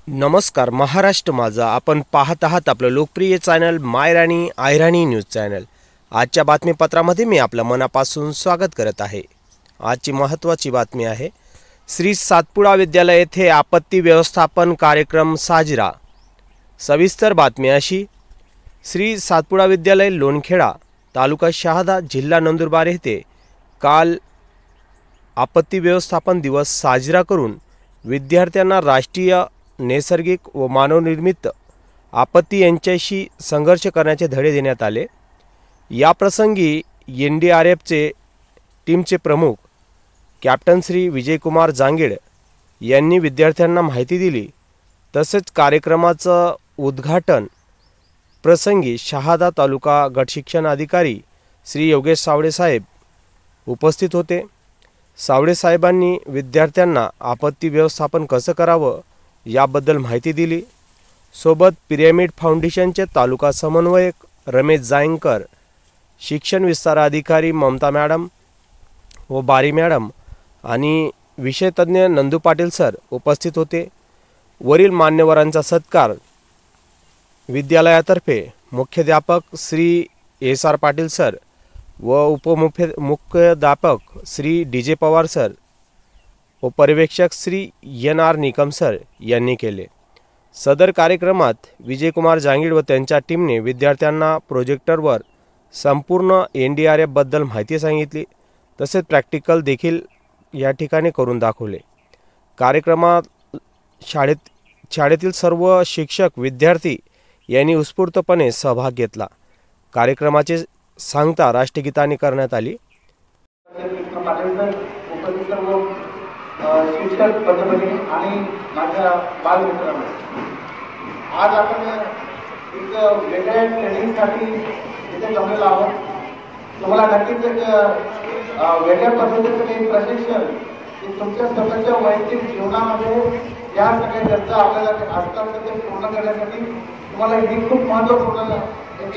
नमस्कार महाराष्ट्र माझा आपण पाहत आहात आपलं लोकप्रिय चॅनल मायराणी आयराणी न्यूज चॅनल। आजच्या बातमीपत्रामध्ये मी आपलं मनापासून स्वागत करत आहे। आजची महत्त्वाची बातमी आहे श्री सातपुडा विद्यालय येथे आपत्ती व्यवस्थापन कार्यक्रम साजरा। सविस्तर बातमी अशी, श्री सातपुडा विद्यालय लोणखेडा तालुका शहादा जिल्हा नंदुरबार येथे काल आपत्ती व्यवस्थापन दिवस साजरा करून विद्यार्थ्यांना राष्ट्रीय नैसर्गिक व मानवनिर्मित आपत्ती यांच्याशी संघर्ष करण्याचे धडे देण्यात आले। या प्रसंगी NDRFचे टीमचे प्रमुख कॅप्टन श्री विजयकुमार जांगीड यांनी विद्यार्थ्यांना माहिती दिली। तसेच कार्यक्रमाचं उद्घाटन प्रसंगी शहादा तालुका गट शिक्षण अधिकारी श्री योगेश सावळे साहेब उपस्थित होते। सावळे साहेबांनी विद्यार्थ्यांना आपत्ती व्यवस्थापन कसं करावं याबद्दल माहिती दिली। सोबत पिरॅमिड फाउंडेशनचे तालुका समन्वयक रमेश जायंकर, शिक्षण विस्तार अधिकारी ममता मॅडम व बारी मॅडम आणि विषय तज्ञ नंदू पाटील सर उपस्थित होते। वरील मान्यवरांचा सत्कार विद्यालयातर्फे मुख्याध्यापक श्री SR पाटील सर व उपमुख्याध्यापक श्री DJ पवार सर व पर्यवेक्षक श्री NR निकम सर यांनी केले। सदर कार्यक्रमात विजयकुमार जांगीड व त्यांच्या टीमने विद्यार्थ्यांना प्रोजेक्टरवर संपूर्ण NDRF बद्दल माहिती सांगितली। तसेच प्रॅक्टिकल देखील या ठिकाणी करून दाखवले। कार्यक्रमात शाळेतील सर्व शिक्षक विद्यार्थी यांनी उत्स्फूर्तपणे सहभाग घेतला। कार्यक्रमाचे सांगता राष्ट्रगीताने करण्यात आली। शिक्षक बंधूभगिनी आणि माझ्या बालमित्रांनो, आज आपण एक वेगळ्या ट्रेनिंगसाठी इथे जमलेलो आहोत। तुम्हाला नक्कीच एक वेगळ्या पद्धतीचं काही प्रशिक्षण तुमच्या स्वतःच्या वैयक्तिक जीवनामध्ये या सगळ्या गरजा आपल्याला असतात ते पूर्ण करण्यासाठी तुम्हाला ही खूप महत्त्वपूर्ण एक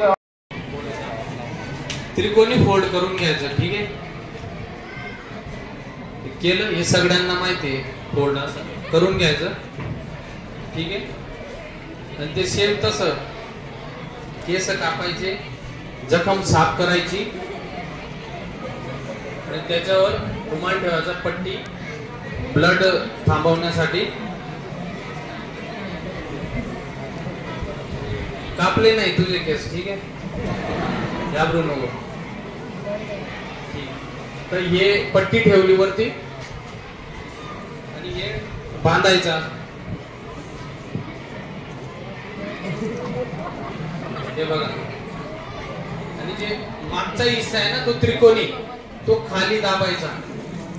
त्रिकोणी फोल्ड करून घ्यायचं। ठीक आहे, केलं हे सगळ्यांना माहिती आहे, फोल्ड असं करून घ्यायचं। ठीक आहे, आणि ते सेम तसं केस कापायचे, जखम साफ करायची आणि त्याच्यावर रुमाल ठेवायचा पट्टी ब्लड थांबवण्यासाठी। कापले नाही तुझे केस, ठीक आहे, घाबरू नको। तर हे पट्टी ठेवली वरती आणि हे बांधायचा। हे बघा, आणि जे मागचा हिस्सा आहे ना तो त्रिकोणी, तो खाली दाबायचा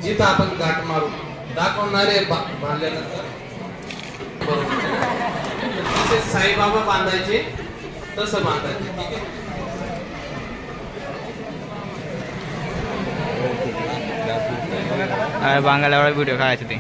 जिथं आपण गाठ मारू। दाखवणारे बांधल्यानंतर जसे साईबाबा बांधायचे तसं बांधायचे। ठीक आहे, बांगाला व्हिडिओ काढायचे ते